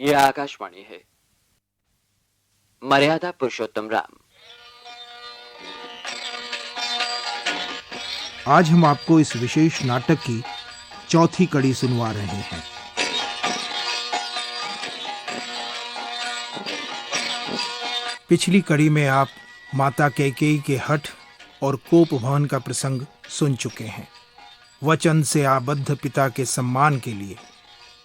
ये आकाशवाणी है। मर्यादा पुरुषोत्तम राम। आज हम आपको इस विशेष नाटक की चौथी कड़ी सुनवा रहे हैं। पिछली कड़ी में आप माता कैकेयी के हठ और कोप भवन का प्रसंग सुन चुके हैं। वचन से आबद्ध पिता के सम्मान के लिए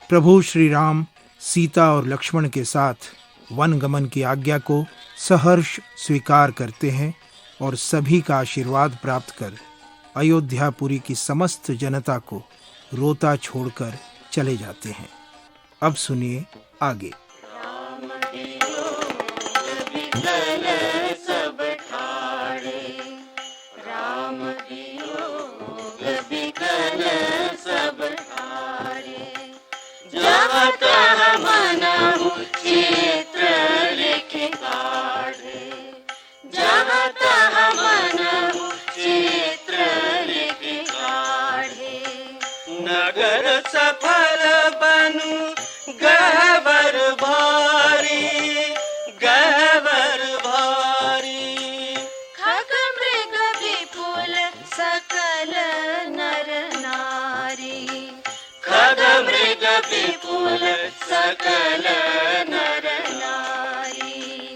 प्रभु श्री राम सीता और लक्ष्मण के साथ वन गमन की आज्ञा को सहर्ष स्वीकार करते हैं और सभी का आशीर्वाद प्राप्त कर अयोध्यापुरी की समस्त जनता को रोता छोड़कर चले जाते हैं। अब सुनिए आगे। नगर सफल बनु गहवर भारी, गहवर भारी। खग मृग विपुल सकल नर नारी, खग मृग विपुल सकल नर नारी।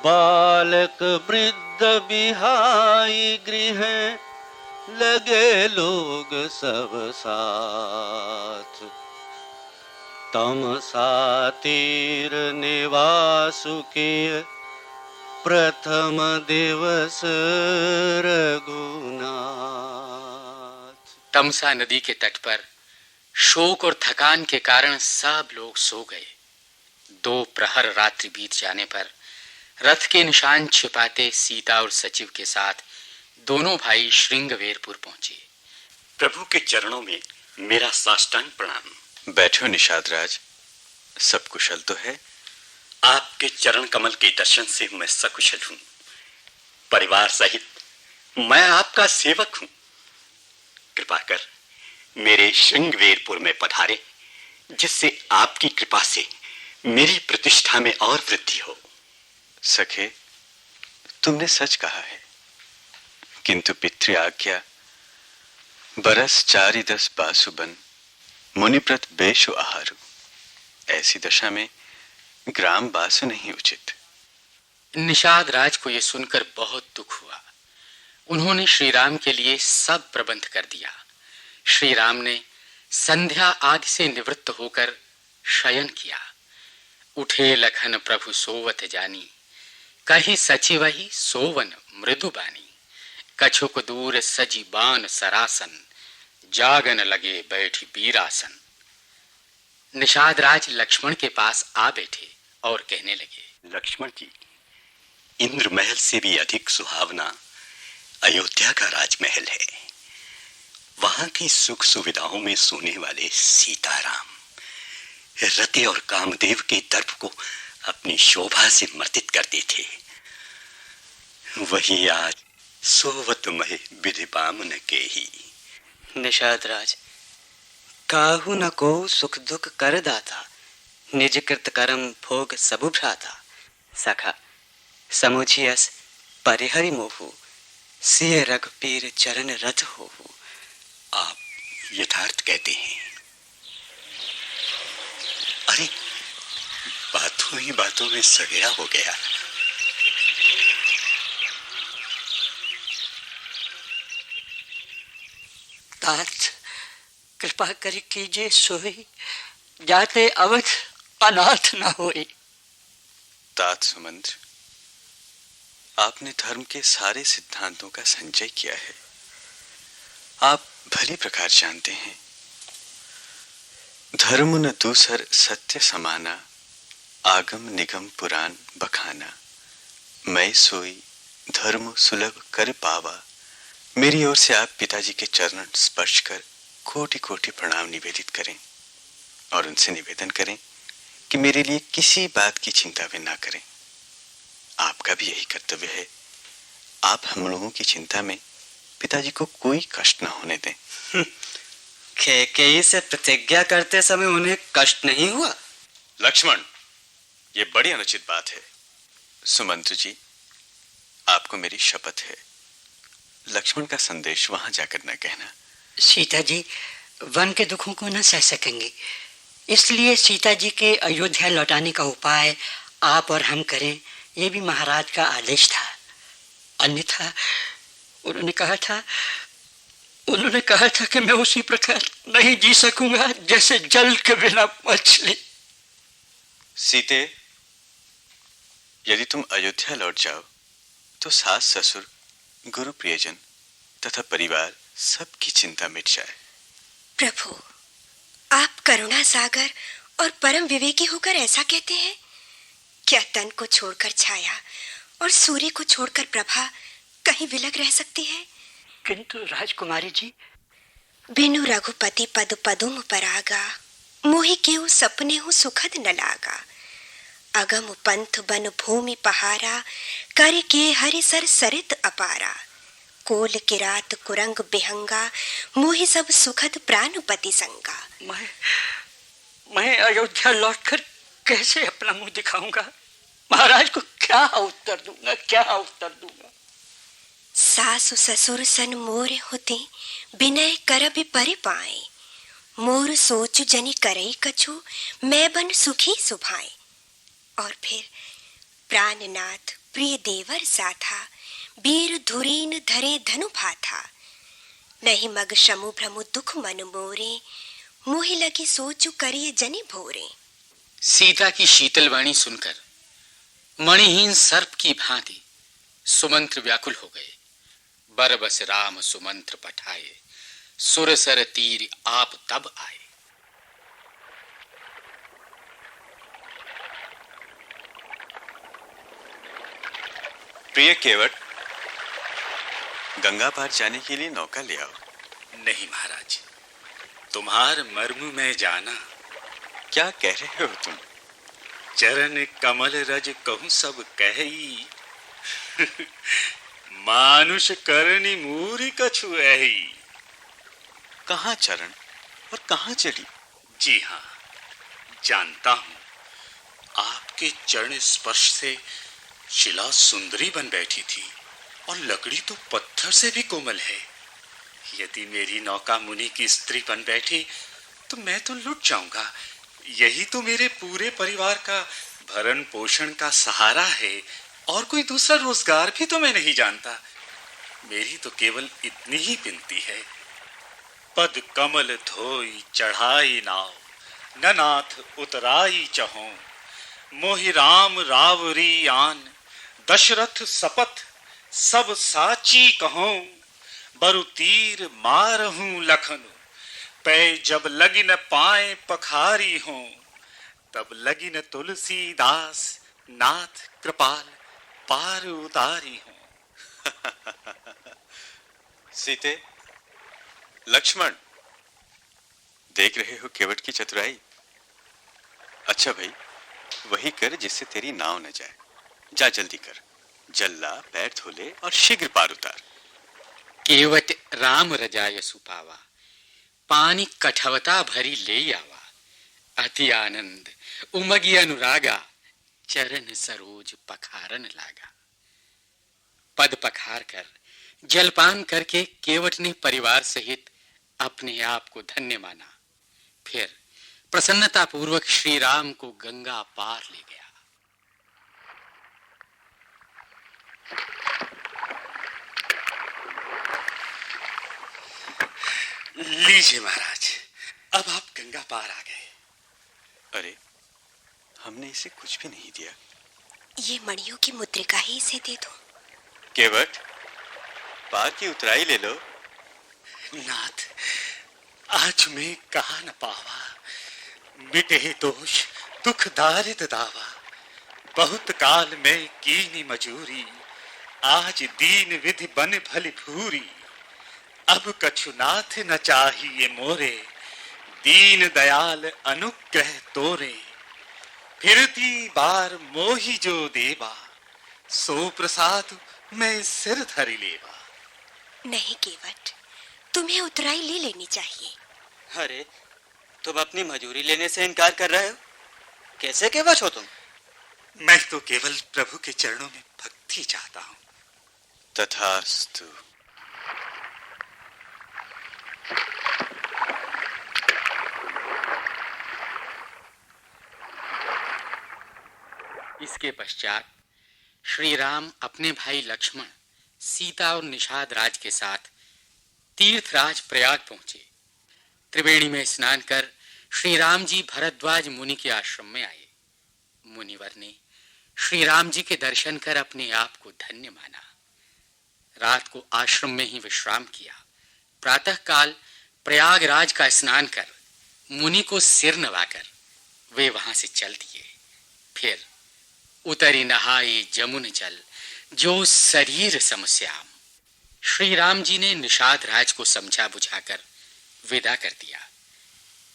बालक वृद्ध बिहाई गृह, लगे लोग सब साथ। तम सातिर निवासु के प्रथम दिवस रघुनाथ। तमसा नदी के तट पर शोक और थकान के कारण सब लोग सो गए। 2 प्रहर रात्रि बीत जाने पर रथ के निशान छिपाते सीता और सचिव के साथ दोनों भाई श्रृंगवेरपुर पहुंचे। प्रभु के चरणों में मेरा साष्टांग प्रणाम। बैठो निषाद राज, सब कुशल तो है? आपके चरण कमल के दर्शन से मैं सकुशल हूं। परिवार सहित मैं आपका सेवक हूं। कृपा कर मेरे श्रृंगवेरपुर में पधारे, जिससे आपकी कृपा से मेरी प्रतिष्ठा में और वृद्धि हो। सखे, तुमने सच कहा है, किंतु पितृ आज्ञा बरस 4-10 बासुबन मुनिप्रत बेशु आहारु। ऐसी दशा में ग्राम बासु नहीं उचित। निषाद राज को यह सुनकर बहुत दुख हुआ। उन्होंने श्री राम के लिए सब प्रबंध कर दिया। श्री राम ने संध्या आदि से निवृत्त होकर शयन किया। उठे लखन प्रभु सोवत जानी, कही सचिवहि सोवन मृदु बानी। कछुक दूर सजी बान सरासन, जागन लगे बैठी बीरासन। निषाद राज लक्ष्मण के पास आ बैठे और कहने लगे, लक्ष्मण जी, इंद्र महल से भी अधिक सुहावना अयोध्या का राजमहल है। वहां की सुख सुविधाओं में सोने वाले सीताराम रति और कामदेव के दर्प को अपनी शोभा से मर्दित करते थे। वही आज सोवत महे विधि बामन के ही। निषाद राज, काहू न को सुख दुख कर दाता, निज कृत कर्म भोग सबु भ्राता। सखा समुझियस परिहरि मोहु, सिय रघुपीर चरण रथ होहु। आप यथार्थ कहते हैं। अरे, बातों ही बातों में सवेरा हो गया। तात कृपा कर कीजिए सोई, जाते अवध अनाथ न होए। तात सुमंत्र, आपने धर्म के सारे सिद्धांतों का संचय किया है। आप भली प्रकार जानते हैं, धर्म न दूसर सत्य समाना, आगम निगम पुराण बखाना। मैं सोई धर्म सुलभ कर पावा। मेरी ओर से आप पिताजी के चरण स्पर्श कर कोटि कोटि प्रणाम निवेदित करें और उनसे निवेदन करें कि मेरे लिए किसी बात की चिंता वे ना करें। आपका भी यही कर्तव्य है। आप हम लोगों की चिंता में पिताजी को कोई कष्ट ना होने दें। कैकेयी से प्रतिज्ञा करते समय उन्हें कष्ट नहीं हुआ? लक्ष्मण, ये बड़ी अनुचित बात है। सुमंत्र जी, आपको मेरी शपथ है, लक्ष्मण का संदेश वहां जाकर न कहना। सीता जी वन के दुखों को न सह सकेंगे, इसलिए सीता जी के अयोध्या लौटाने का उपाय आप और हम करें, ये भी महाराज का आदेश था। अन्यथा उन्होंने कहा था कि मैं उसी प्रकार नहीं जी सकूंगा जैसे जल के बिना मछली। सीते, यदि तुम अयोध्या लौट जाओ तो सास ससुर, गुरु प्रियजन तथा परिवार सबकी चिंता मिट जाए। प्रभु, आप करुणा सागर और परम विवेकी होकर ऐसा कहते हैं? क्या तन को छोड़कर छाया और सूर्य को छोड़कर प्रभा कहीं विलग रह सकती है? किंतु राजकुमारी जी, बिनु रघुपति पद पदुम परागा, मोहि केउ सपने हूँ सुखद न लागा। अगम पंथ बन भूमि पहारा, कर के हरि सर सरित अपारा। कोल किरात कुरंग बिहंगा, मोहि सब सुखद प्राणपति संगा। मैं अयोध्या लौटकर कैसे अपना मुंह दिखाऊंगा? महाराज को क्या उत्तर दूंगा? सासु ससुर सन मोर होते, बिनय करबि परि पाए। मोर सोचु जनि करई कछु, मैं बन सुखी सुभाए। और फिर प्राणनाथ प्रिय देवर साथा, वीर धुरीन धरे धनु भाथा। नहीं मग शमु भ्रमु दुख मन मोरे, मोहि लगी सोचु करिए जनि भोरे। सीता की शीतल वाणी सुनकर मणिहीन सर्प की भांति सुमंत्र व्याकुल हो गए। बरबस राम सुमंत्र पठाए, सुरसर तीर आप तब आए। प्रिय केवट, गंगा पार जाने के लिए नौका ले आओ। नहीं महाराज, तुम्हार मर्म में जाना। क्या कह रहे हो तुम? चरण कमल रज कहूं सब कही, मानुष करनी मूरी कछु ऐही। कहाँ चरण और कहाँ चढ़ी? जी हाँ, जानता हूं। आपके चरण स्पर्श से शिला सुंदरी बन बैठी थी, और लकड़ी तो पत्थर से भी कोमल है। यदि मेरी नौका मुनि की स्त्री बन बैठी तो मैं तो लुट जाऊंगा। यही तो मेरे पूरे परिवार का भरण पोषण का सहारा है, और कोई दूसरा रोजगार भी तो मैं नहीं जानता। मेरी तो केवल इतनी ही विनती है, पद कमल धोई चढ़ाई नाव, न नाथ उतराई चहों। मोहि राम रावरी आन, दशरथ सपथ सब साची कहों। बरु तीर मारहूं लखन, पै जब लगी न पाए पखारी हों। तब लगी न तुलसीदास, नाथ कृपाल पार उतारी हों। सीते, लक्ष्मण, देख रहे हो केवट की चतुराई? अच्छा भाई, वही कर जिससे तेरी नाव न जाए। जा जल्दी कर, जल्ला पैर धो ले और शीघ्र पार उतार। केवट राम रजाय सुपावा, पानी कठवता भरी ले आवा। अति आनंद उमगी अनुरागा, चरण सरोज पखारन लागा। पद पखार कर जलपान करके केवट ने परिवार सहित अपने आप को धन्य माना। फिर प्रसन्नता पूर्वक श्री राम को गंगा पार ले गया। लीजिए महाराज, अब आप गंगा पार आ गए। अरे, हमने इसे कुछ भी नहीं दिया। ये मणियों की मुद्रिका ही इसे दे दो। केवट, पार की उतराई ले लो। नाथ, आज मैं कहा न पावा, मिटे दोष दुख दारिद दावा। बहुत काल में कीनी मजूरी, आज दीन विधि बन भली भूरी। अब कछु नाथ न चाहिए मोरे, दीन दयाल अनुग्रह तोरे। फिरती बार मोहि जो देवा, सो प्रसाद मैं सिर धरि लेवा। नहीं केवट, तुम्हें उतराई ले लेनी चाहिए। अरे, तुम अपनी मजूरी लेने से इनकार कर रहे हो? कैसे के वश हो तुम? मैं तो केवल प्रभु के चरणों में भक्ति चाहता हूँ। तथास्तु। इसके पश्चात श्री राम अपने भाई लक्ष्मण, सीता और निषाद राज के साथ तीर्थराज प्रयाग पहुंचे। त्रिवेणी में स्नान कर श्री राम जी भरद्वाज मुनि के आश्रम में आए। मुनिवर ने श्री राम जी के दर्शन कर अपने आप को धन्य माना। रात को आश्रम में ही विश्राम किया। प्रातः काल प्रयागराज का स्नान कर मुनि को सिर नवाकर वे वहां से चल दिए। फिर उतरी नहाए जमुन जल, जो शरीर समश्याम। श्री राम जी ने निषाद राज को समझा बुझाकर विदा कर दिया।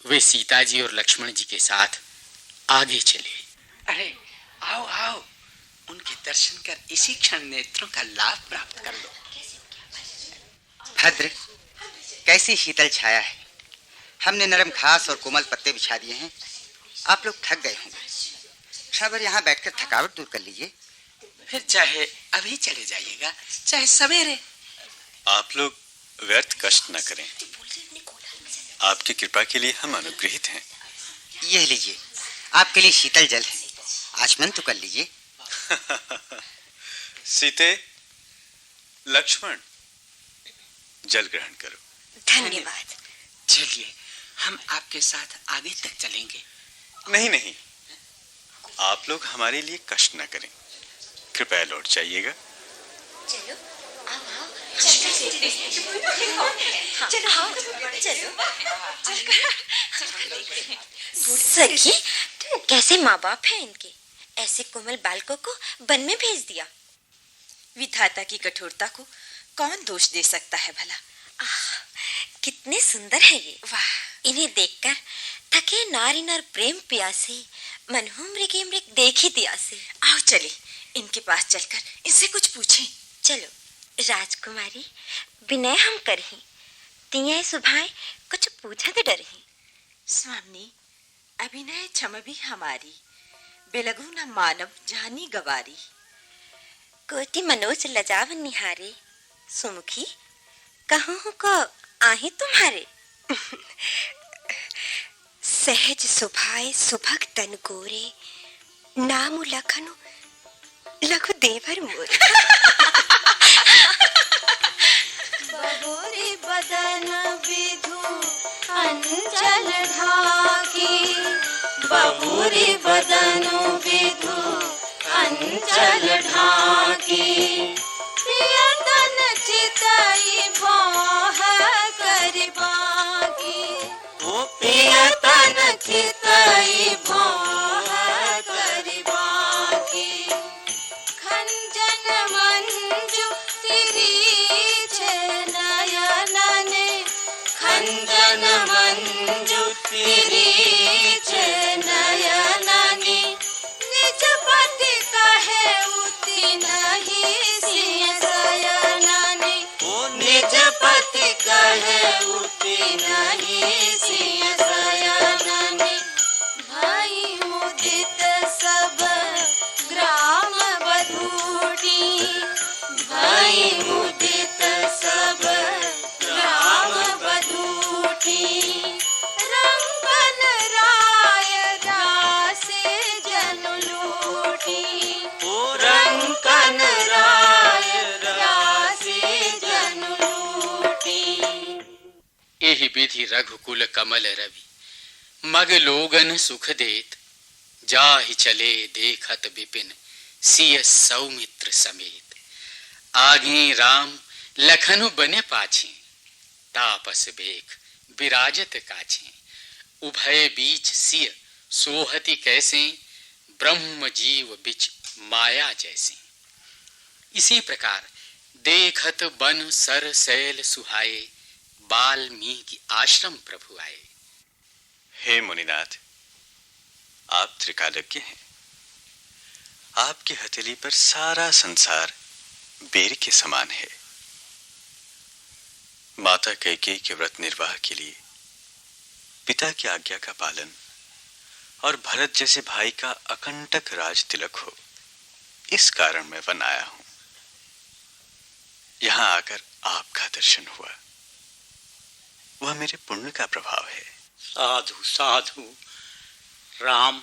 वे सीता जी और लक्ष्मण जी के साथ आगे चले। अरे आओ आओ, उनके दर्शन कर इसी क्षण नेत्रों का लाभ प्राप्त कर लो। भद्र, कैसी शीतल छाया है। हमने नरम घास और कोमल पत्ते बिछा दिए हैं। आप लोग थक गए होंगे, क्षण भर यहाँ बैठकर थकावट दूर कर लीजिए। फिर चाहे अभी चले जाइएगा, चाहे सवेरे। आप लोग व्यर्थ कष्ट न करें। आपकी कृपा के लिए हम अनुग्रहित हैं। यह लीजिए, आपके लिए शीतल जल है, आचमन तो कर लीजिए। सीते, लक्ष्मण, जल ग्रहण करो। धन्यवाद। चलिए, हम आपके साथ आगे तक चलेंगे। नहीं नहीं, आप लोग हमारे लिए कष्ट न करें, कृपया लौट जाइएगा। चलो आओ आओ, सखी, कैसे माँ बाप हैं इनके, ऐसे कोमल बालकों को वन में भेज दिया। विधाता की कठोरता को कौन दोष दे सकता है भला। कितने सुंदर है ये। वाह, इन्हें देखकर थके नारी नर प्रेम प्यासे, मन हो मृगे मृग देखी दियासे। आओ चले, इनके पास चलकर इनसे कुछ पूछें। चलो राजकुमारी, विनय हम करही, तिये सुभाए कुछ पूछा तो डरही। स्वामी, अभिनय क्षम भी हमारी, बेलगु न मानव जानी गवारी। कोटि मनोज लजाव निहारे, सुमुखी कहूँ को आही तुम्हारे। सहज सुभाए सुभग तन गोरे, नाम लखनु लघु देवर मोर। बबूरी बदन विधु अंचल ढाकी, बबूरी बदन विधु अंचल ढाकी। प्रियतन चितई भोह कर बाकी, प्रियतन चितई भोह कर बाकी। खंजन मंजू तिरीछ नयनने, खंजन मंजू तिरीछ नयनने। निज पति कहे उति नहीं सिय शयनने, निज पति कहे उति नहीं सिय शयनने। भई मुदित सब ग्राम बधूटी, भई मुदित सब ग्राम बधूटी। रंगन राय दासे जन लूटी, रंगन राय दासे जन लूटी। एहि विधि रघुकुल कमल रवि, मग लोगन सुख देत। जाहि चले देखत विपिन, सिय सौमित्र समेत। आगे राम लखनु बने पाछे, तापस बेख विराजत काछे। उभय बीच सिय सोहति कैसे, ब्रह्म जीव बिच माया जैसे। इसी प्रकार देखत बन सर सैल सुहाए, वाल्मीकि आश्रम प्रभु आए। हे मुनिनाथ, आप त्रिकालज्ञ हैं। आपकी हथेली पर सारा संसार बेर के समान है। माता कैकेयी के व्रत निर्वाह के लिए पिता की आज्ञा का पालन और भरत जैसे भाई का अकंटक राज तिलक हो, इस कारण मैं वन आया हूं। यहां आकर आपका दर्शन हुआ, वह मेरे पुण्य का प्रभाव है। साधु साधु, राम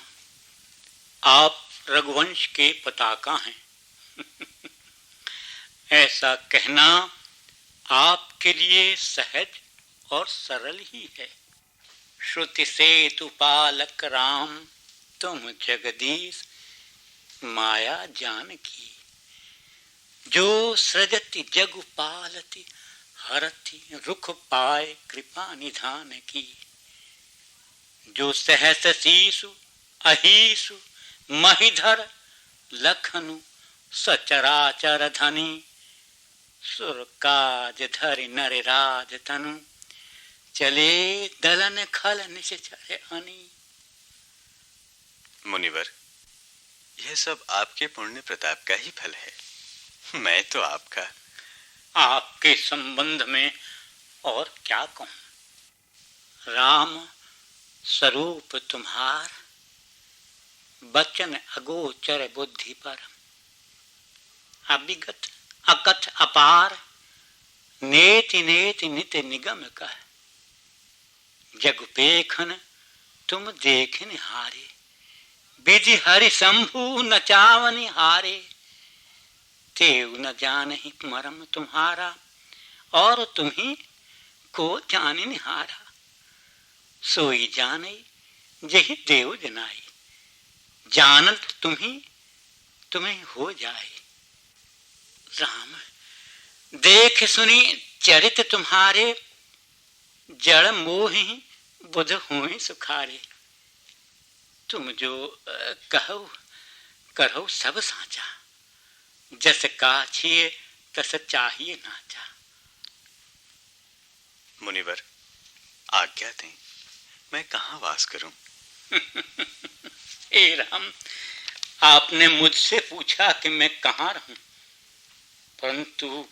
आप रघुवंश के पताका हैं। ऐसा कहना आपके लिए सहज और सरल ही है। श्रुति सेतु पालक राम, तुम जगदीश माया जानकी। जो सृजति जगु पालति, हरति रुख पाए कृपा निधान की। जो सहस शीशु अहीसु महिधर, लखनु सचराचर धनी। सुर काज धरि नर राज तनु, चले दलन खल निश्चय अनी। मुनिवर, यह सब आपके पुण्य प्रताप का ही फल है। मैं तो आपका आपके संबंध में और क्या कहूं। राम स्वरूप तुम्हार, बचन अगोचर बुद्धि पर। अभिगत अकथ अपार, नेति नेति नित निगम कह। जग पेखन तुम देख निहारे, विधि हरि शंभु नचावनि हारे। तेव न जानहि मरम तुम्हारा, और तुम्ही को जानि निहारा। सोई जाने जहि देव जनाई, जानत तुम्हें हो जाए। राम देख सुनी चरित तुम्हारे, जड़ मोहि बुध हुए सुखारे। तुम जो कहो करो सब साचा, जस काछिए तस चाहिए नाचा। मुनिवर, आज्ञा दें, मैं कहाँ वास करूं? हे राम, आपने मुझसे पूछा कि मैं कहाँ रहूं, परंतु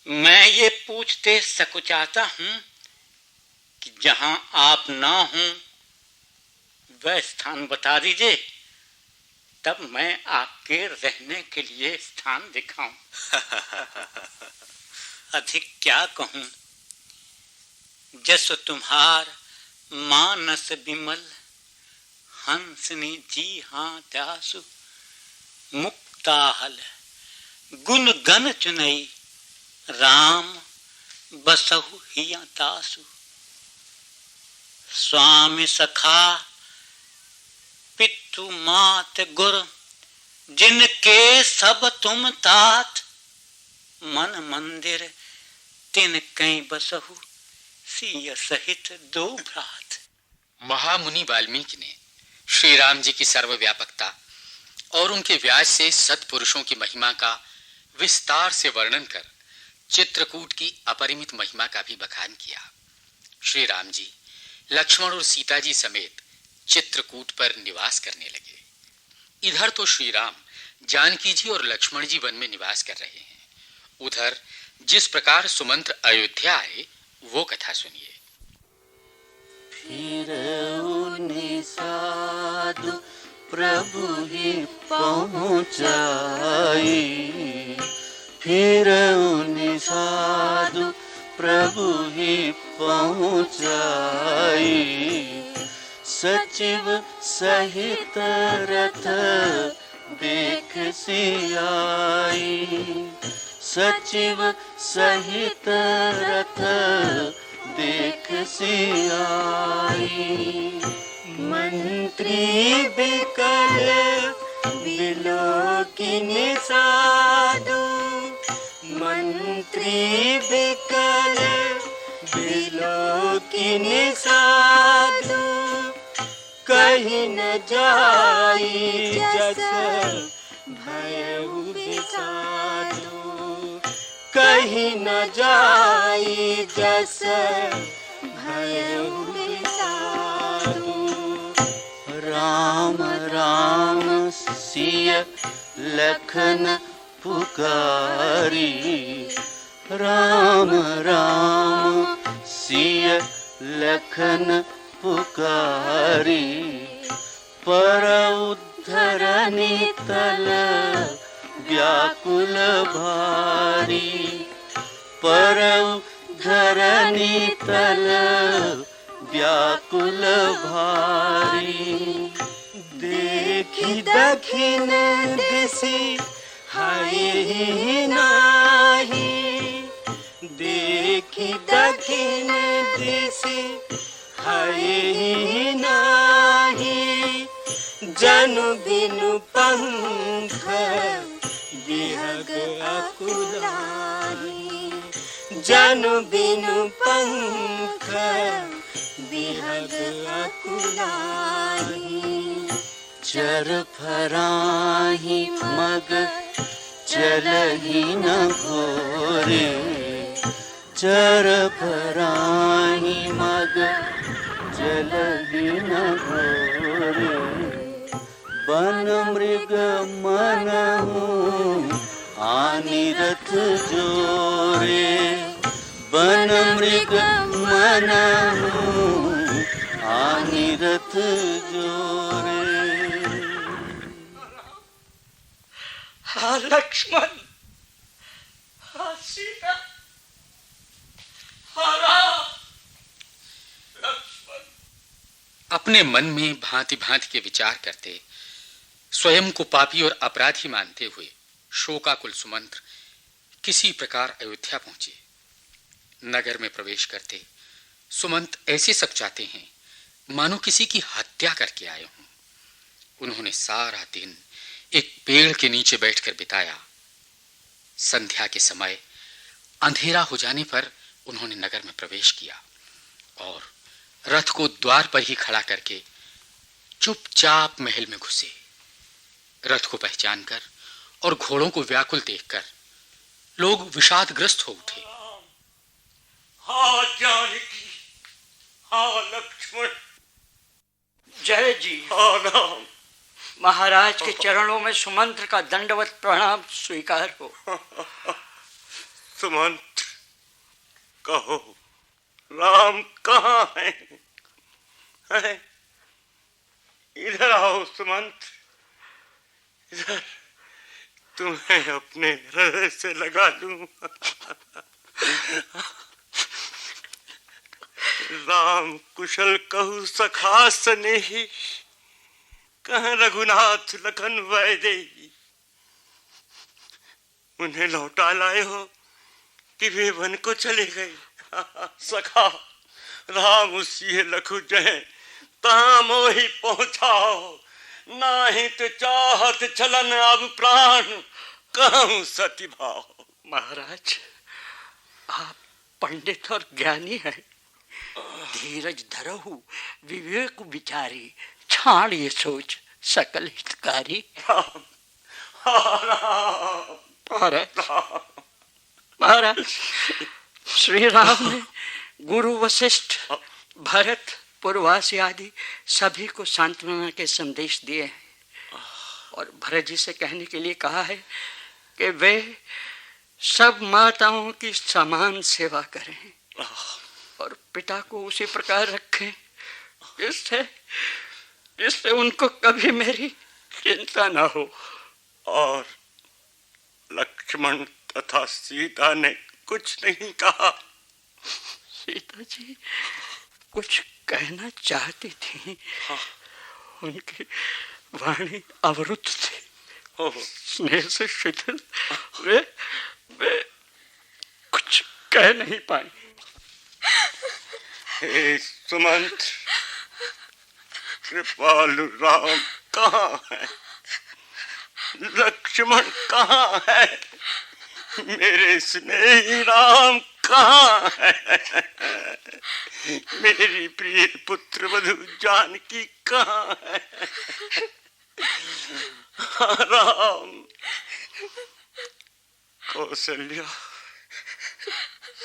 मैं ये पूछते सकुचाता हूं कि जहां आप ना हों वह स्थान बता दीजिए, तब मैं आपके रहने के लिए स्थान दिखाऊं। अधिक क्या कहूं। जस तुम्हार मानस विमल, हंसनी जी हाँ त्यासु। मुक्ताहल गुण गण चुनई, राम बसहु हिया तासु। स्वामी सखा पितु मात गुर, जिनके सब तुम तात। मन मंदिर तिन कई बसहु, सिय सहित दो भ्रात। महामुनि वाल्मीकि ने श्री राम जी की सर्वव्यापकता और उनके व्यास से सत्पुरुषों की महिमा का विस्तार से वर्णन कर चित्रकूट की अपरिमित महिमा का भी बखान किया। श्री राम जी लक्ष्मण और सीता जी समेत चित्रकूट पर निवास करने लगे। इधर तो श्री राम जानकी जी और लक्ष्मण जी वन में निवास कर रहे हैं, उधर जिस प्रकार सुमंत्र अयोध्या आए वो कथा सुनिए। फिर उन्हीं साधु प्रभु ही पहुँचाई, फिर उन्हीं साधु प्रभु ही पहुँचाई। सचिव सहित रथ देख सियाई, सचिव सहित रथ देख सियाई। मंत्री बिकल बिलोकिनी साधु, मंत्री बिकल बिलोकिनी साधु। कहीं न जाई जस भयउ बिसाधु, कहीं न जाई जस भयउ बिसाधु। राम राम सिय लखन पुकारी, राम राम सिय लखन पुकारी पर उद्धरनी तल व्याकुल भारी पर उद्धरनी तल व्याकुल भारी देखी दखिन दिसी हाय नाही देखी दखिन दिसी हाय नाही जनु बिनु पंख विहग अकुलाही जनु बिनु पंख विहग अकुलाही चर फराही मग चलही न घोरे चर फराही मग चलही न घोरे वन मृग मनहु आनिरथ जोरे वन मृग मनहु आनिरथ जोरे। हाँ लक्ष्मण, हाँ सीता, हाँ राम। लक्ष्मण अपने मन में भांति भांति के विचार करते, स्वयं को पापी और अपराधी मानते हुए शोकाकुल सुमंत्र किसी प्रकार अयोध्या पहुंचे। नगर में प्रवेश करते सुमंत ऐसे सकुचाते हैं मानो किसी की हत्या करके आए हों। उन्होंने सारा दिन एक पेड़ के नीचे बैठकर बिताया। संध्या के समय अंधेरा हो जाने पर उन्होंने नगर में प्रवेश किया और रथ को द्वार पर ही खड़ा करके चुपचाप महल में घुसे। रथ को पहचानकर और घोड़ों को व्याकुल देखकर लोग विषादग्रस्त हो उठे। हाँ जानकी, हाँ लक्ष्मण, जय जी। हाँ राम। महाराज के चरणों में सुमंत्र का दंडवत प्रणाम स्वीकार हो। सुमंत, कहो राम कहाँ है? इधर आओ सुमंत, इधर तुम्हें अपने हृदय से लगा लूं। राम कुशल कहू सखा स्नेही, कह रघुनाथ लखन वैदेही। उन्हें लौटा लाए हो कि वे वन को चले गए? सखा राम उसी लखु जय तहाँ मोहि पहुँचाओ, नाही तो चाहत चलन अब प्राण कहूँ सती भाव। महाराज, आप पंडित और ज्ञानी हैं, धीरज धरहु विवेक विचारी, छाण ये सोच सकल हितकारी। महाराज, श्री राम ने गुरु वशिष्ठ, भरत, पूर्वासी आदि सभी को सांत्वना के संदेश दिए हैं और भरत जी से कहने के लिए कहा है कि वे सब माताओं की समान सेवा करें और पिता को उसी प्रकार रखें जिससे उनको कभी मेरी चिंता ना हो। और लक्ष्मण तथा सीता ने कुछ नहीं कहा? सीता जी कुछ कहना चाहती थी, उनकी वाणी अवरुद्ध थी, स्नेह से शिथिल वे कुछ कह नहीं पाई। हे सुमंत, कृपालु राम कहाँ है? लक्ष्मण कहाँ है? मेरे स्नेही राम कहाँ है? मेरी प्रिय पुत्र वधु जानकी कहाँ है? राम, कौशल्या,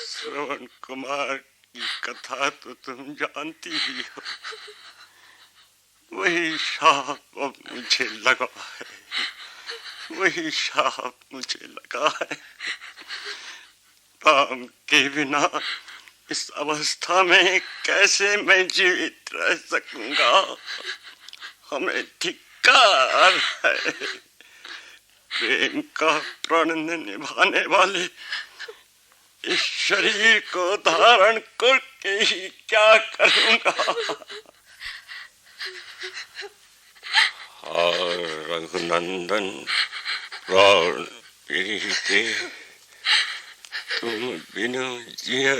श्रवण कुमार की कथा तो तुम जानती ही हो। वही शाप अब मुझे लगा है, वही शाप मुझे लगा है। राम के बिना इस अवस्था में कैसे मैं जीवित रह सकूंगा? हमें धिक्कार है। प्रेम का प्रण निभाने वाले इस शरीर को धारण करके ही क्या करूंगा? और रघुनंदन प्राण प्रीते, तुम बिना जिया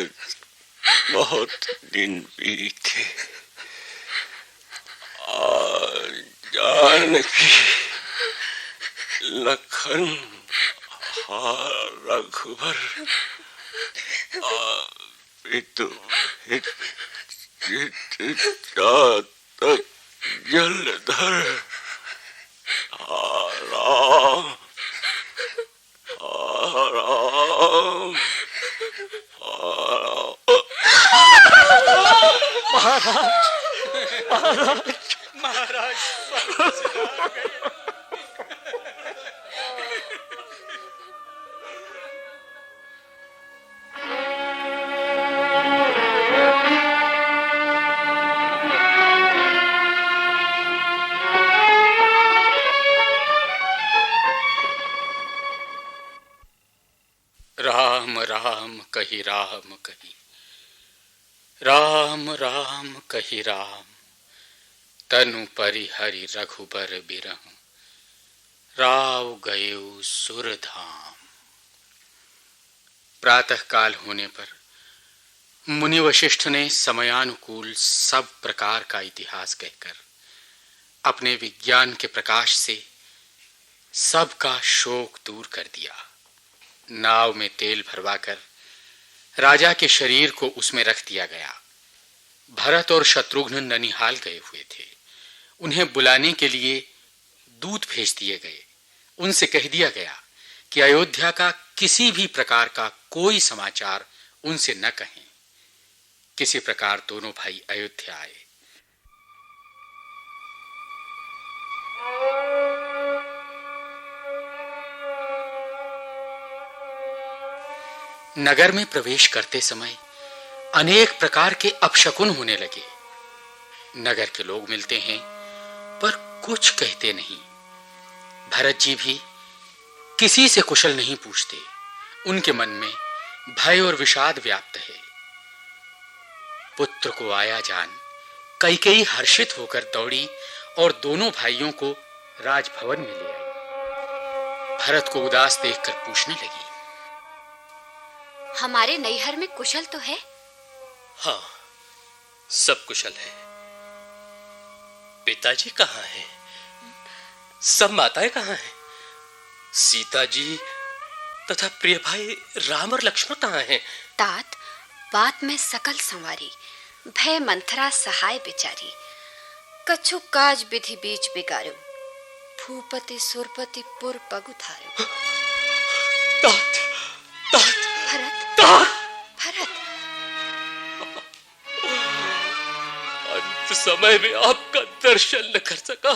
बहुत दिन बीते। और जानकी लखन रघुवर पितु हित तक जलधर राम राम। महाराज राम राम कही राम कही, राम राम कही राम। तनु परिहरि रघुबर बिरहु, राव गयो सुरधाम। प्रातः काल होने पर मुनि वशिष्ठ ने समयानुकूल सब प्रकार का इतिहास कहकर अपने विज्ञान के प्रकाश से सबका शोक दूर कर दिया। नाव में तेल भरवाकर राजा के शरीर को उसमें रख दिया गया। भरत और शत्रुघ्न ननिहाल गए हुए थे। उन्हें बुलाने के लिए दूत भेज दिए गए। उनसे कह दिया गया कि अयोध्या का किसी भी प्रकार का कोई समाचार उनसे न कहें। किसी प्रकार दोनों भाई अयोध्या आए। नगर में प्रवेश करते समय अनेक प्रकार के अपशकुन होने लगे। नगर के लोग मिलते हैं पर कुछ कहते नहीं। भरत जी भी किसी से कुशल नहीं पूछते। उनके मन में भय और विषाद व्याप्त है। पुत्र को आया जान कैकेयी हर्षित होकर दौड़ी और दोनों भाइयों को राजभवन में ले आई। भरत को उदास देखकर पूछने लगी, हमारे नैहर में कुशल तो है? हाँ, सब कुशल है। पिताजी कहाँ हैं? सब माताएं कहाँ हैं? सीता जी तथा प्रिय भाई राम और लक्ष्मण कहाँ हैं? तात, बात में सकल संवारी, भय मंथरा सहाय बिचारी। कछु काज विधि बीच बिगारो, भूपति सुरपति पुर पगुथारो। तात, तात, भरत, तात। भरत, अंत समय में आपका दर्शन न कर सका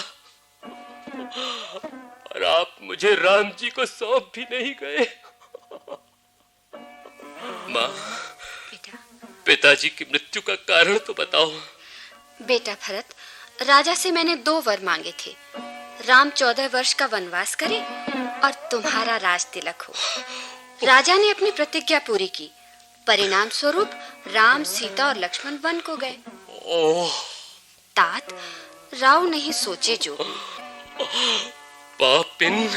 और आप मुझे राम जी को सौंप भी नहीं गए। माँ, पिताजी की मृत्यु का कारण तो बताओ। बेटा भरत, राजा से मैंने 2 वर मांगे थे। राम 14 वर्ष का वनवास करे और तुम्हारा राज तिलक हो। राजा ने अपनी प्रतिज्ञा पूरी की। परिणाम स्वरूप राम, सीता और लक्ष्मण वन को गए। तात, राव नहीं सोचे जो। पापिन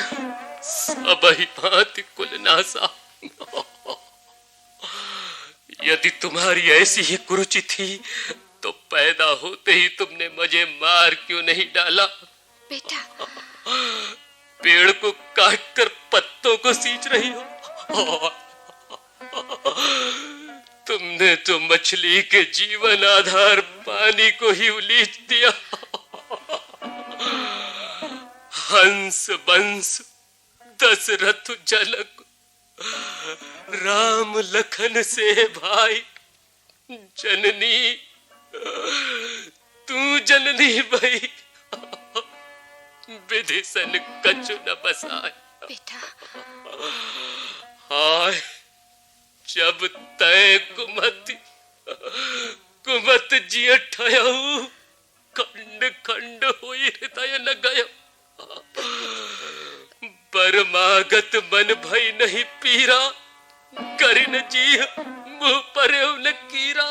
सबहि भांति कुलनासा। यदि तुम्हारी ऐसी ही कुरुचि थी तो पैदा होते ही तुमने मुझे मार क्यों नहीं डाला? बेटा, पेड़ को काटकर पत्तों को सींच रही हो। तुमने तो मछली के जीवन आधार पानी को ही उलीच दिया। हंस बंस दशरथ जनक, राम लखन से भाई, जननी तू जननी भई, विधि सन कछु न बसाए। बेटा, हाय जब तय कुमति कुमत जिय ठयऊ खंड खंड होई हृदय न गयो। परमागत मन भई नहीं पीरा, करिन जी मुंह पर न कीरा।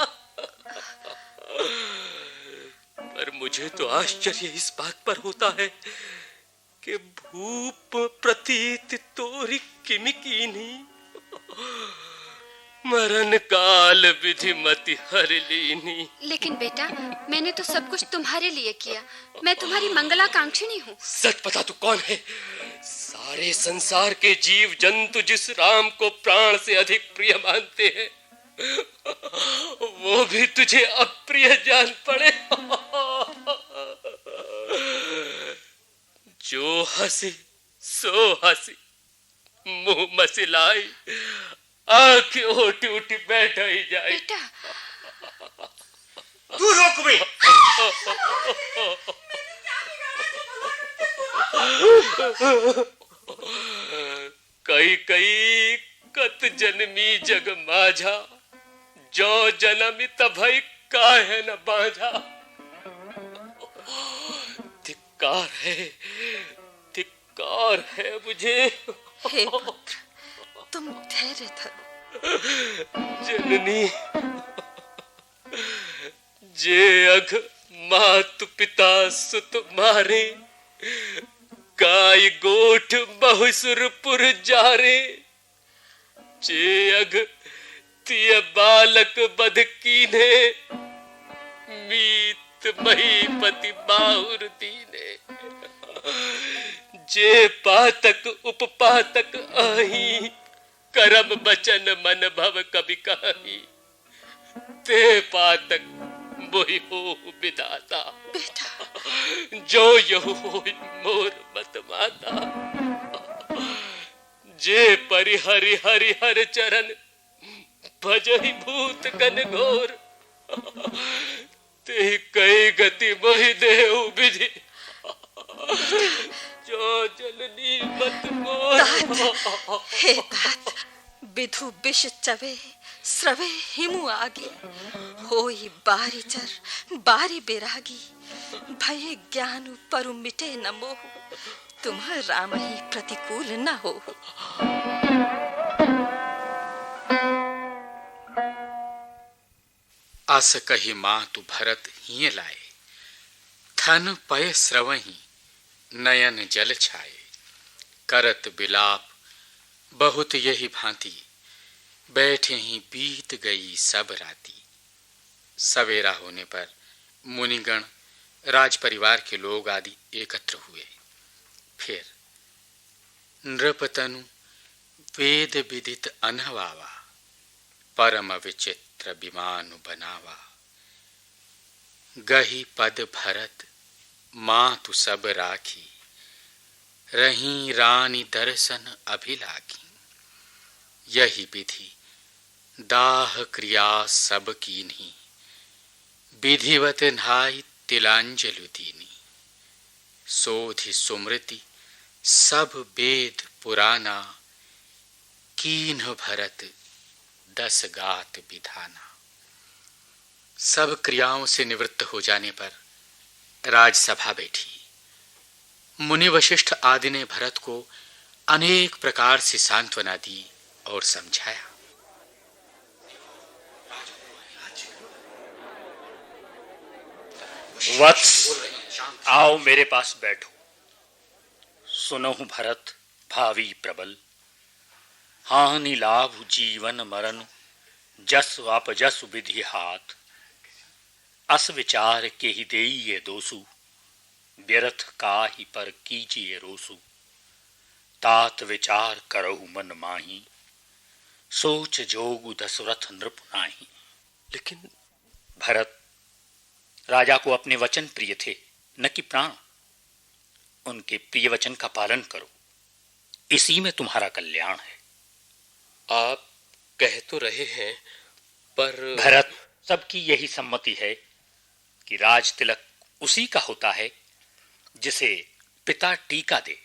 पर मुझे तो आश्चर्य इस बात पर होता है कि भूप प्रतीत तोरी किमि कीनी, मरण काल विधि मति हर लीनी। लेकिन बेटा, मैंने तो सब कुछ तुम्हारे लिए किया। मैं तुम्हारी मंगलाकांक्षिणी हूँ। सच बता, तू कौन है? सारे संसार के जीव जंतु जिस राम को प्राण से अधिक प्रिय मानते हैं, वो भी तुझे अप्रिय जान पड़े। जो हंसी सो हंसी, मुंह मसिलाई, आंखें उठी उठी बैठ ही जाए। बेटा, तू रोक बे। कई कई कत जन्मी जग माझा, जो जन्मी तभई काहे न बाझा। धिक्कार है मुझे। हे पुत्र, तुम धैर्य धरो। जननी, जे अघ मातु पिता सुत मारे, गाय गोठ बहुसुरपुर जारे। जे अघ तिय बालक बध कीने, मीत महीपति बाहुर दीने। जे पातक उपपातक आही, करम बचन मन भव कभी कही। ते पातक मोहि हो विधाता, जो यहु होई मोर मत माता। जे परि हरि हरि हर चरण, भजहि भूत कन घोर। ते कई गति मोहि देहु विधि, जो जननी मत मोर। हे तात, विधु विष चवे, स्रवे हिमु आगे। होई बारी चर बारी बिरागी, भये ज्ञान परु मिटे न मोह। तुम राम ही प्रतिकूल न हो। अस कही मातु भरत हिय लाए, थन पय स्रवहि नयन जल छाए। करत बिलाप बहुत यही भांति, बैठे ही बीत गई सब राती। सवेरा होने पर मुनिगण, राज परिवार के लोग आदि एकत्र हुए। फिर नृपतनु वेद विदित अनहवावा, परम विचित्र विमानु बनावा। गही पद भरत मातु सब राखी, रही रानी दर्शन अभिलाखी। यही विधि दाह क्रिया सब कीन्ही, विधिवत नहाई तिलांजलि दीनी। सोधि सुमृति सब वेद पुराना, कीन्ह भरत 10 गात विधाना। सब क्रियाओं से निवृत्त हो जाने पर राजसभा बैठी। मुनि वशिष्ठ आदि ने भरत को अनेक प्रकार से सांत्वना दी और समझाया। वत्स, आओ मेरे पास बैठो। सुनो भरत, भावी प्रबल, हानि लाभ जीवन मरण, जस अपजस विधि हाथ। अस विचार के ही देई ये दोसु, व्यर्थ काहि पर कीजिए रोसु। तात विचार करहु मन माही, सोच जोगु दशरथ नृप नाही। लेकिन भरत, राजा को अपने वचन प्रिय थे, न कि प्राण। उनके प्रिय वचन का पालन करो, इसी में तुम्हारा कल्याण है। आप कह तो रहे हैं, पर भरत, सबकी यही सम्मति है कि राज तिलक उसी का होता है जिसे पिता टीका दे।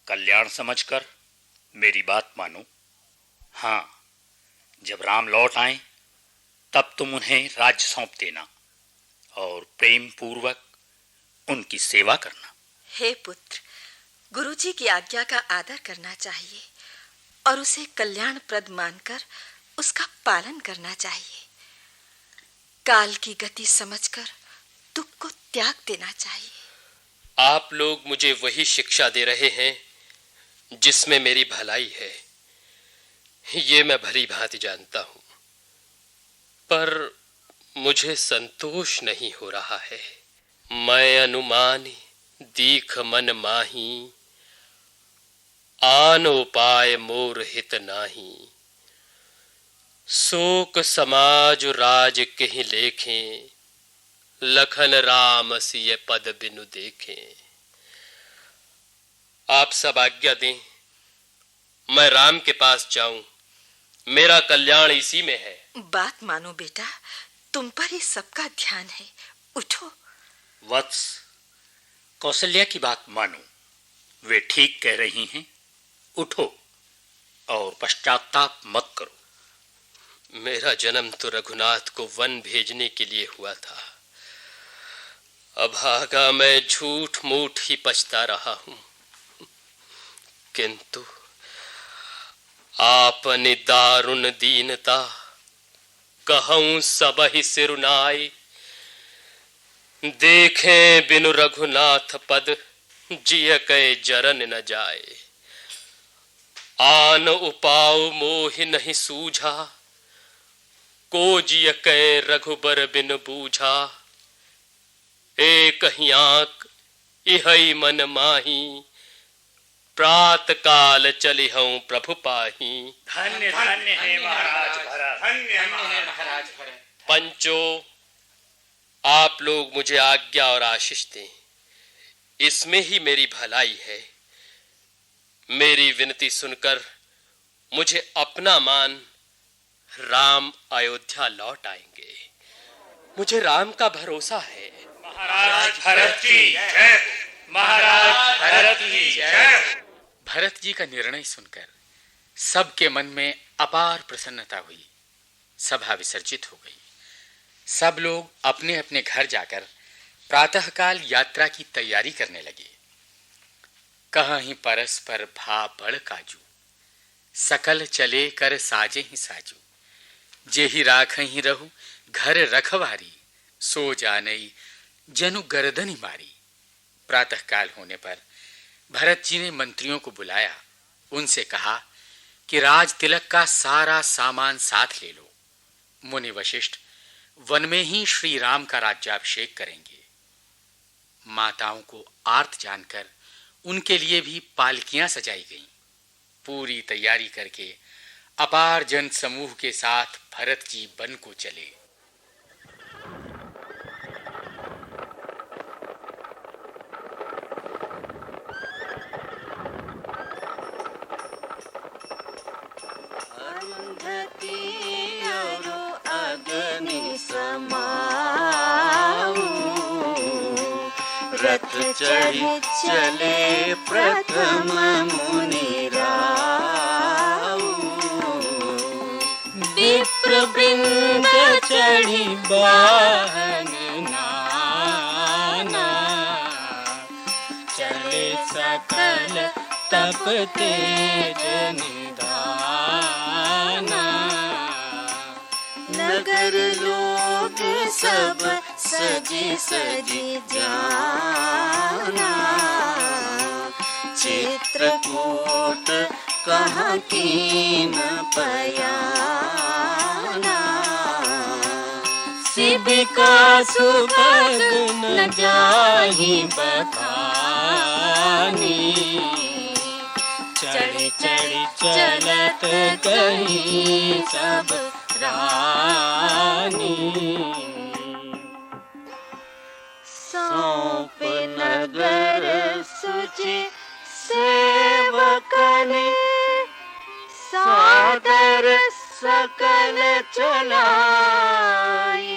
कल्याण समझकर मेरी बात मानो। हाँ, जब राम लौट आए तब तुम उन्हें राज्य सौंप देना और प्रेम पूर्वक उनकी सेवा करना। हे पुत्र, गुरुजी की आज्ञा का आदर करना चाहिए और उसे कल्याणप्रद मानकर उसका पालन करना चाहिए। काल की गति समझकर दुख को त्याग देना चाहिए। आप लोग मुझे वही शिक्षा दे रहे हैं जिसमें मेरी भलाई है, ये मैं भली भांति जानता हूं, पर मुझे संतोष नहीं हो रहा है। मैं अनुमान दीख मन माही, आन उपाय मोर हित नाही। शोक समाज राज कहीं लेखें, लखन राम सिय पद बिनु देखें। आप सब आज्ञा दें, मैं राम के पास जाऊं, मेरा कल्याण इसी में है। बात मानो बेटा, तुम पर ही सबका ध्यान है, उठो। वत्स, कौशल्या की बात मानो, वे ठीक कह रही हैं। उठो और पश्चाताप मत करो। मेरा जन्म तो रघुनाथ को वन भेजने के लिए हुआ था। अभागा मैं झूठ मूठ ही पछता रहा हूं, किंतु आपने दारुण दीनता कहूं सबहि सिरुनाई। देखें बिनु रघुनाथ पद, जिय कै जरन न जाए। आन उपाव मोहि नहीं सूझा, को जिय कै रघुबर बिन बूझा। एक ही आंख इहै मन माही, प्रात काल चली हूं प्रभु पाही। धन्य धन्य है महाराज भरत, धन्य है महाराज भरत। पंचो, आप लोग मुझे आज्ञा और आशीष दें, इसमें ही मेरी भलाई है। मेरी विनती सुनकर मुझे अपना मान राम अयोध्या लौट आएंगे। मुझे राम का भरोसा है। महाराज भरत की जय, महाराज भरत की जय। भरत जी का निर्णय सुनकर सबके मन में अपार प्रसन्नता हुई। सभा विसर्जित हो गई। सब लोग अपने अपने घर जाकर प्रातःकाल यात्रा की तैयारी करने लगे। कहीं परस्पर भा बड़ काजू, सकल चले कर साजे ही साजू। जेहि राखहि रहु घर रखवारी, सो जानई जनु गर्दनि मारी। प्रातःकाल होने पर भरत जी ने मंत्रियों को बुलाया। उनसे कहा कि राज तिलक का सारा सामान साथ ले लो। मुनि वशिष्ठ वन में ही श्री राम का राज्याभिषेक करेंगे। माताओं को आर्त जानकर उनके लिए भी पालकियां सजाई गईं। पूरी तैयारी करके अपार जन समूह के साथ भरत जी वन को चले। रथ चढ़ी चले प्रथम मुनि राऊ। विप्र वृंद चढ़ी वाहन नाना, चले सकल तप तेज निधाना। नगर लोग सब सजी सजी जाना, चित्रकूट कहाँ कीन पयाना। शिबिका सुभग न जाहि बखानी, चढ़ी चढ़ी चलत कहीं सब रानी। सौंप नगर सुचि सेवकन, सादर सकल चलाई।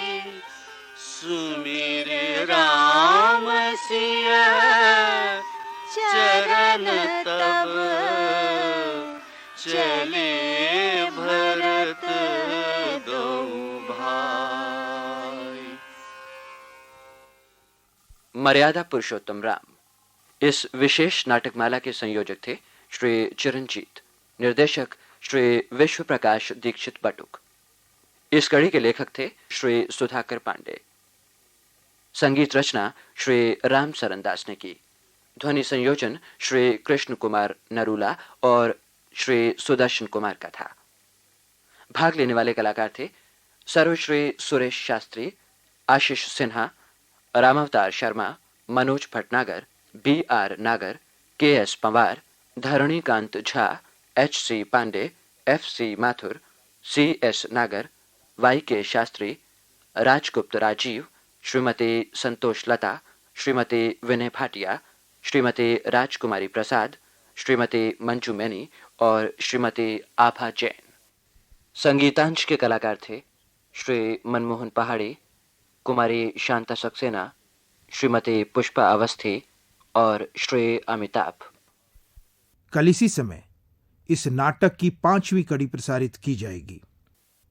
सुमिर राम सिय चरण तब, चले भरत दो भाई। मर्यादा पुरुषोत्तम राम। इस विशेष नाटकमाला के संयोजक थे श्री चिरंजीत, निर्देशक श्री विश्व प्रकाश दीक्षित बटुक। इस कड़ी के लेखक थे श्री सुधाकर पांडे। संगीत रचना श्री राम सरनदास ने की। ध्वनि संयोजन श्री कृष्ण कुमार नरूला और श्री सुदर्शन कुमार का था। भाग लेने वाले कलाकार थे सर्वश्री सुरेश शास्त्री, आशीष सिन्हा, रामावतार शर्मा, मनोज भटनागर, B.R. नागर, K.S. Panwar, धरणीकांत Jha, H.C. Pandey, F.C. Mathur, C.S. नागर, Y.K. शास्त्री, राजगुप्त राजीव, श्रीमती संतोष लता, श्रीमती विनय भाटिया, श्रीमती राजकुमारी प्रसाद, श्रीमती मंजू मैनी और श्रीमती आभा जैन। संगीतांश के कलाकार थे श्री मनमोहन पहाड़ी, कुमारी शांता सक्सेना, श्रीमती पुष्पा अवस्थी और श्री अमिताभ। कल इसी समय इस नाटक की 5वीं कड़ी प्रसारित की जाएगी।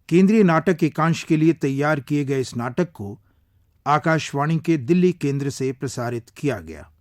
केंद्रीय नाटक एकांश के लिए तैयार किए गए इस नाटक को आकाशवाणी के दिल्ली केंद्र से प्रसारित किया गया।